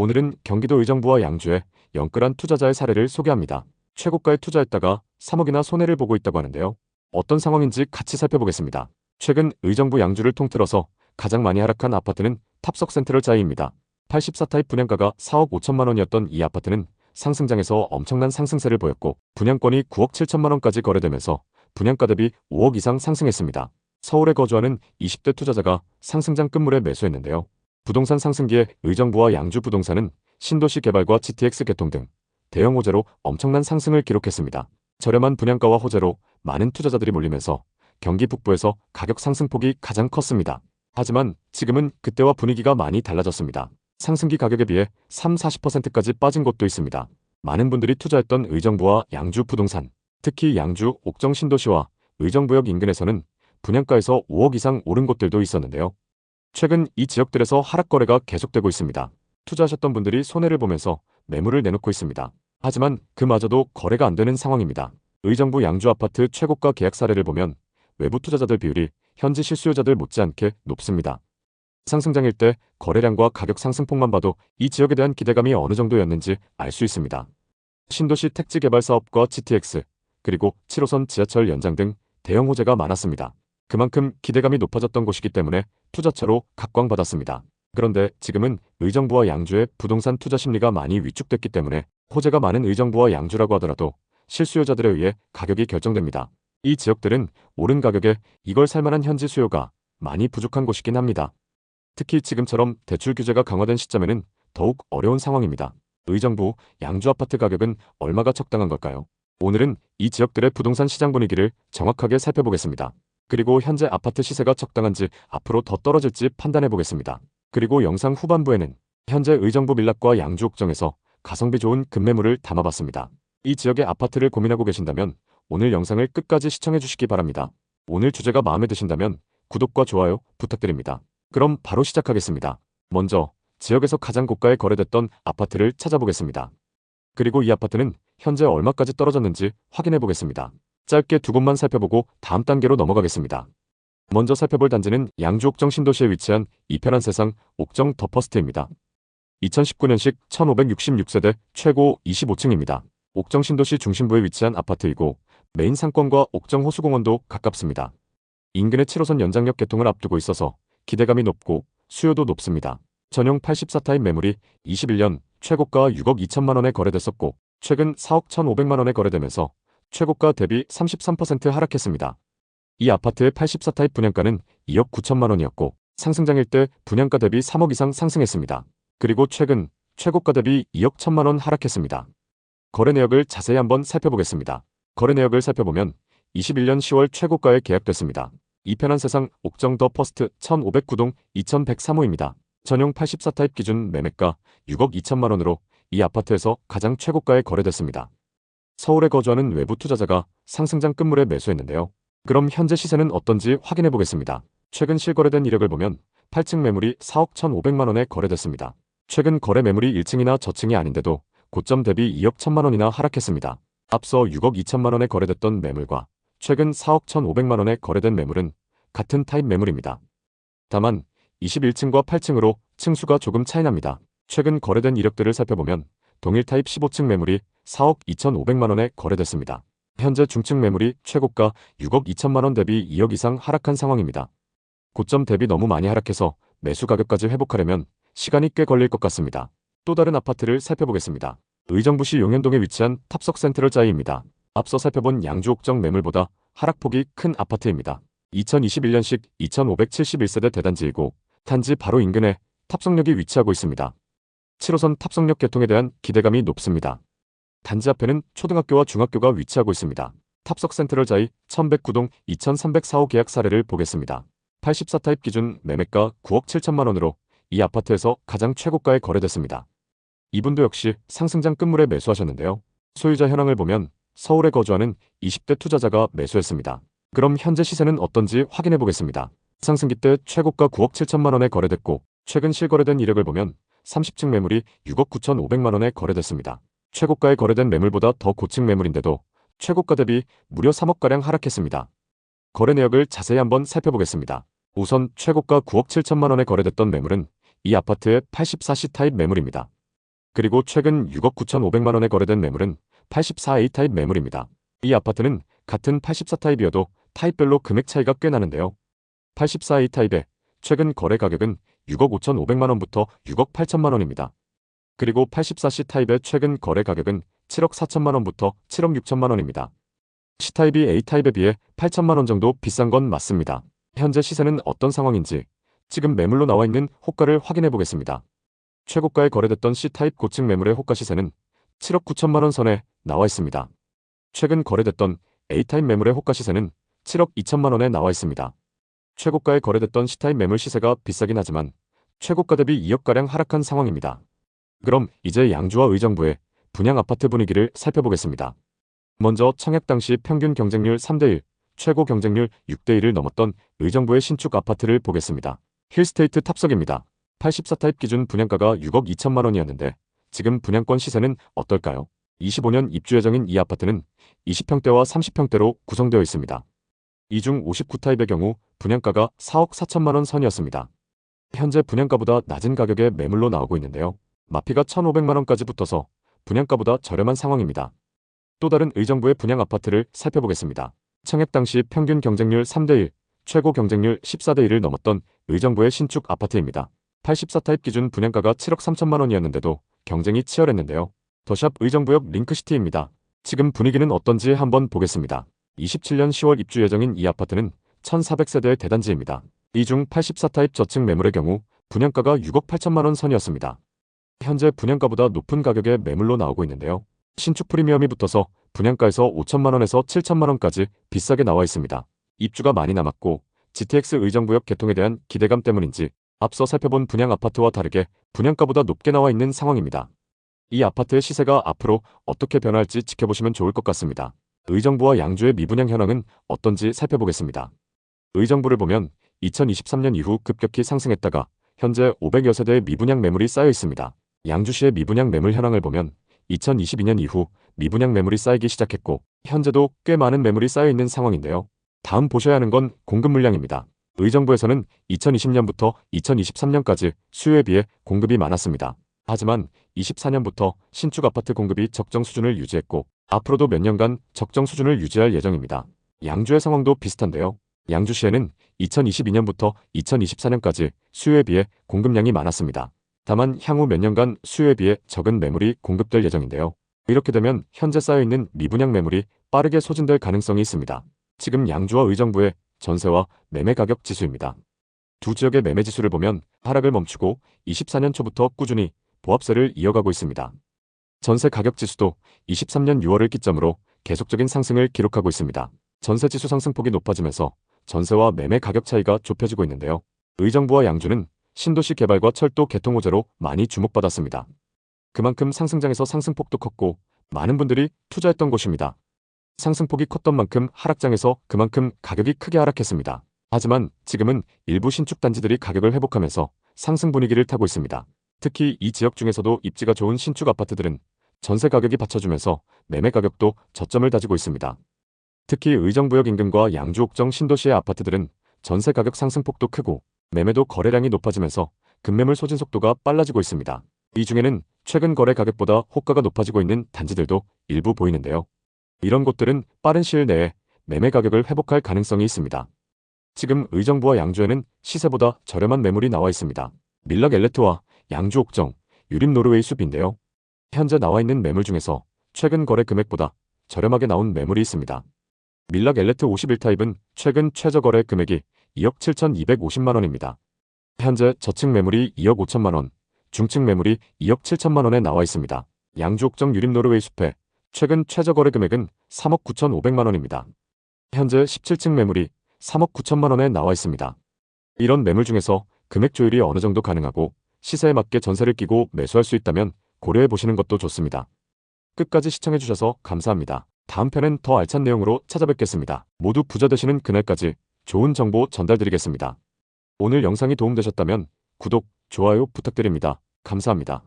오늘은 경기도 의정부와 양주의 영끌한 투자자의 사례를 소개합니다. 최고가에 투자했다가 3억이나 손해를 보고 있다고 하는데요. 어떤 상황인지 같이 살펴보겠습니다. 최근 의정부 양주를 통틀어서 가장 많이 하락한 아파트는 탑석 센트럴 자이입니다. 84타입 분양가가 4억 5천만 원이었던 이 아파트는 상승장에서 엄청난 상승세를 보였고 분양권이 9억 7천만 원까지 거래되면서 분양가 대비 5억 이상 상승했습니다. 서울에 거주하는 20대 투자자가 상승장 끝물에 매수했는데요. 부동산 상승기에 의정부와 양주 부동산은 신도시 개발과 GTX 개통 등 대형 호재로 엄청난 상승을 기록했습니다. 저렴한 분양가와 호재로 많은 투자자들이 몰리면서 경기 북부에서 가격 상승폭이 가장 컸습니다. 하지만 지금은 그때와 분위기가 많이 달라졌습니다. 상승기 가격에 비해 30~40%까지 빠진 곳도 있습니다. 많은 분들이 투자했던 의정부와 양주 부동산, 특히 양주 옥정 신도시와 의정부역 인근에서는 분양가에서 5억 이상 오른 곳들도 있었는데요. 최근 이 지역들에서 하락 거래가 계속되고 있습니다. 투자하셨던 분들이 손해를 보면서 매물을 내놓고 있습니다. 하지만 그마저도 거래가 안 되는 상황입니다. 의정부 양주 아파트 최고가 계약 사례를 보면 외부 투자자들 비율이 현지 실수요자들 못지않게 높습니다. 상승장일 때 거래량과 가격 상승폭만 봐도 이 지역에 대한 기대감이 어느 정도였는지 알 수 있습니다. 신도시 택지 개발 사업과 GTX, 그리고 7호선 지하철 연장 등 대형 호재가 많았습니다. 그만큼 기대감이 높아졌던 곳이기 때문에 투자처로 각광받았습니다. 그런데 지금은 의정부와 양주의 부동산 투자 심리가 많이 위축됐기 때문에 호재가 많은 의정부와 양주라고 하더라도 실수요자들에 의해 가격이 결정됩니다. 이 지역들은 오른 가격에 이걸 살만한 현지 수요가 많이 부족한 곳이긴 합니다. 특히 지금처럼 대출 규제가 강화된 시점에는 더욱 어려운 상황입니다. 의정부, 양주 아파트 가격은 얼마가 적당한 걸까요? 오늘은 이 지역들의 부동산 시장 분위기를 정확하게 살펴보겠습니다. 그리고 현재 아파트 시세가 적당한지 앞으로 더 떨어질지 판단해 보겠습니다. 그리고 영상 후반부에는 현재 의정부 밀락과 양주 옥정에서 가성비 좋은 급매물을 담아봤습니다. 이 지역의 아파트를 고민하고 계신다면 오늘 영상을 끝까지 시청해 주시기 바랍니다. 오늘 주제가 마음에 드신다면 구독과 좋아요 부탁드립니다. 그럼 바로 시작하겠습니다. 먼저 지역에서 가장 고가에 거래됐던 아파트를 찾아보겠습니다. 그리고 이 아파트는 현재 얼마까지 떨어졌는지 확인해 보겠습니다. 짧게 두 곳만 살펴보고 다음 단계로 넘어가겠습니다. 먼저 살펴볼 단지는 양주 옥정 신도시에 위치한 이편한 세상 옥정 더 퍼스트입니다. 2019년식 1566세대 최고 25층입니다. 옥정 신도시 중심부에 위치한 아파트이고 메인 상권과 옥정 호수공원도 가깝습니다. 인근의 7호선 연장역 개통을 앞두고 있어서 기대감이 높고 수요도 높습니다. 전용 84타입 매물이 21년 최고가 6억 2천만 원에 거래됐었고 최근 4억 1,500만 원에 거래되면서 최고가 대비 33% 하락했습니다. 이 아파트의 84타입 분양가는 2억 9천만 원이었고 상승장일 때 분양가 대비 3억 이상 상승했습니다. 그리고 최근 최고가 대비 2억 1천만 원 하락했습니다. 거래 내역을 자세히 한번 살펴보겠습니다. 거래 내역을 살펴보면 21년 10월 최고가에 계약됐습니다. 이편한 세상 옥정 더 퍼스트 1509동 2103호입니다. 전용 84타입 기준 매매가 6억 2천만 원으로 이 아파트에서 가장 최고가에 거래됐습니다. 서울에 거주하는 외부 투자자가 상승장 끝물에 매수했는데요. 그럼 현재 시세는 어떤지 확인해 보겠습니다. 최근 실거래된 이력을 보면 8층 매물이 4억 1,500만 원에 거래됐습니다. 최근 거래 매물이 1층이나 저층이 아닌데도 고점 대비 2억 1천만 원이나 하락했습니다. 앞서 6억 2천만 원에 거래됐던 매물과 최근 4억 1,500만 원에 거래된 매물은 같은 타입 매물입니다. 다만 21층과 8층으로 층수가 조금 차이납니다. 최근 거래된 이력들을 살펴보면 동일 타입 15층 매물이 4억 2,500만 원에 거래됐습니다. 현재 중층 매물이 최고가 6억 2천만 원 대비 2억 이상 하락한 상황입니다. 고점 대비 너무 많이 하락해서 매수 가격까지 회복하려면 시간이 꽤 걸릴 것 같습니다. 또 다른 아파트를 살펴보겠습니다. 의정부시 용현동에 위치한 탑석 센트럴 자이입니다. 앞서 살펴본 양주 옥정 매물보다 하락폭이 큰 아파트입니다. 2021년식 2571세대 대단지이고 단지 바로 인근에 탑석역이 위치하고 있습니다. 7호선 탑석역 개통에 대한 기대감이 높습니다. 단지 앞에는 초등학교와 중학교가 위치하고 있습니다. 탑석 센트럴 자이 1109동 2304호 계약 사례를 보겠습니다. 84타입 기준 매매가 9억 7천만 원으로 이 아파트에서 가장 최고가에 거래됐습니다. 이분도 역시 상승장 끝물에 매수하셨는데요. 소유자 현황을 보면 서울에 거주하는 20대 투자자가 매수했습니다. 그럼 현재 시세는 어떤지 확인해 보겠습니다. 상승기 때 최고가 9억 7천만 원에 거래됐고 최근 실거래된 이력을 보면 30층 매물이 6억 9,500만 원에 거래됐습니다. 최고가에 거래된 매물보다 더 고층 매물인데도 최고가 대비 무려 3억가량 하락했습니다. 거래 내역을 자세히 한번 살펴보겠습니다. 우선 최고가 9억 7천만 원에 거래됐던 매물은 이 아파트의 84시 타입 매물입니다. 그리고 최근 6억 9,500만 원에 거래된 매물은 84A 타입 매물입니다. 이 아파트는 같은 84 타입이어도 타입별로 금액 차이가 꽤 나는데요. 84A 타입의 최근 거래 가격은 6억 5,500만 원부터 6억 8천만 원입니다. 그리고 84C 타입의 최근 거래 가격은 7억 4천만 원부터 7억 6천만 원입니다. C타입이 A타입에 비해 8천만 원 정도 비싼 건 맞습니다. 현재 시세는 어떤 상황인지 지금 매물로 나와 있는 호가를 확인해 보겠습니다. 최고가에 거래됐던 C타입 고층 매물의 호가 시세는 7억 9천만 원 선에 나와 있습니다. 최근 거래됐던 A타입 매물의 호가 시세는 7억 2천만 원에 나와 있습니다. 최고가에 거래됐던 C타입 매물 시세가 비싸긴 하지만 최고가 대비 2억가량 하락한 상황입니다. 그럼 이제 양주와 의정부의 분양 아파트 분위기를 살펴보겠습니다. 먼저 청약 당시 평균 경쟁률 3대1, 최고 경쟁률 6대1을 넘었던 의정부의 신축 아파트를 보겠습니다. 힐스테이트 탑석입니다. 84 타입 기준 분양가가 6억 2천만 원이었는데 지금 분양권 시세는 어떨까요? 25년 입주 예정인 이 아파트는 20평대와 30평대로 구성되어 있습니다. 이 중 59 타입의 경우 분양가가 4억 4천만 원 선이었습니다. 현재 분양가보다 낮은 가격에 매물로 나오고 있는데요. 마피가 1,500만 원까지 붙어서 분양가보다 저렴한 상황입니다. 또 다른 의정부의 분양 아파트를 살펴보겠습니다. 청약 당시 평균 경쟁률 3대1, 최고 경쟁률 14대1을 넘었던 의정부의 신축 아파트입니다. 84 타입 기준 분양가가 7억 3천만 원이었는데도 경쟁이 치열했는데요. 더샵 의정부역 링크시티입니다. 지금 분위기는 어떤지 한번 보겠습니다. 27년 10월 입주 예정인 이 아파트는 1,400세대의 대단지입니다. 이 중 84 타입 저층 매물의 경우 분양가가 6억 8천만 원 선이었습니다. 현재 분양가보다 높은 가격에 매물로 나오고 있는데요. 신축 프리미엄이 붙어서 분양가에서 5천만 원에서 7천만 원까지 비싸게 나와 있습니다. 입주가 많이 남았고 GTX 의정부역 개통에 대한 기대감 때문인지 앞서 살펴본 분양 아파트와 다르게 분양가보다 높게 나와 있는 상황입니다. 이 아파트의 시세가 앞으로 어떻게 변할지 지켜보시면 좋을 것 같습니다. 의정부와 양주의 미분양 현황은 어떤지 살펴보겠습니다. 의정부를 보면 2023년 이후 급격히 상승했다가 현재 500여 세대의 미분양 매물이 쌓여 있습니다. 양주시의 미분양 매물 현황을 보면 2022년 이후 미분양 매물이 쌓이기 시작했고 현재도 꽤 많은 매물이 쌓여 있는 상황인데요. 다음 보셔야 하는 건 공급 물량입니다. 의정부에서는 2020년부터 2023년까지 수요에 비해 공급이 많았습니다. 하지만 24년부터 신축 아파트 공급이 적정 수준을 유지했고 앞으로도 몇 년간 적정 수준을 유지할 예정입니다. 양주의 상황도 비슷한데요. 양주시에는 2022년부터 2024년까지 수요에 비해 공급량이 많았습니다. 다만 향후 몇 년간 수요에 비해 적은 매물이 공급될 예정인데요. 이렇게 되면 현재 쌓여있는 미분양 매물이 빠르게 소진될 가능성이 있습니다. 지금 양주와 의정부의 전세와 매매 가격 지수입니다. 두 지역의 매매 지수를 보면 하락을 멈추고 24년 초부터 꾸준히 보합세를 이어가고 있습니다. 전세 가격 지수도 23년 6월을 기점으로 계속적인 상승을 기록하고 있습니다. 전세 지수 상승폭이 높아지면서 전세와 매매 가격 차이가 좁혀지고 있는데요. 의정부와 양주는 신도시 개발과 철도 개통 호재로 많이 주목받았습니다. 그만큼 상승장에서 상승폭도 컸고 많은 분들이 투자했던 곳입니다. 상승폭이 컸던 만큼 하락장에서 그만큼 가격이 크게 하락했습니다. 하지만 지금은 일부 신축 단지들이 가격을 회복하면서 상승 분위기를 타고 있습니다. 특히 이 지역 중에서도 입지가 좋은 신축 아파트들은 전세 가격이 받쳐주면서 매매 가격도 저점을 다지고 있습니다. 특히 의정부역 인근과 양주 옥정 신도시의 아파트들은 전세 가격 상승폭도 크고 매매도 거래량이 높아지면서 급매물 소진 속도가 빨라지고 있습니다. 이 중에는 최근 거래 가격보다 호가가 높아지고 있는 단지들도 일부 보이는데요. 이런 곳들은 빠른 시일 내에 매매 가격을 회복할 가능성이 있습니다. 지금 의정부와 양주에는 시세보다 저렴한 매물이 나와 있습니다. 밀락 엘레트와 양주 옥정, 유림 노르웨이 숲인데요. 현재 나와 있는 매물 중에서 최근 거래 금액보다 저렴하게 나온 매물이 있습니다. 밀락 엘레트 51타입은 최근 최저 거래 금액이 2억 7,250만 원입니다. 현재 저층 매물이 2억 5천만 원, 중층 매물이 2억 7천만 원에 나와 있습니다. 양주 옥정 유림 노르웨이 숲의 최근 최저 거래 금액은 3억 9,500만 원입니다. 현재 17층 매물이 3억 9천만 원에 나와 있습니다. 이런 매물 중에서 금액 조율이 어느 정도 가능하고 시세에 맞게 전세를 끼고 매수할 수 있다면 고려해 보시는 것도 좋습니다. 끝까지 시청해 주셔서 감사합니다. 다음 편엔 더 알찬 내용으로 찾아뵙겠습니다. 모두 부자 되시는 그날까지 좋은 정보 전달드리겠습니다. 오늘 영상이 도움되셨다면 구독, 좋아요 부탁드립니다. 감사합니다.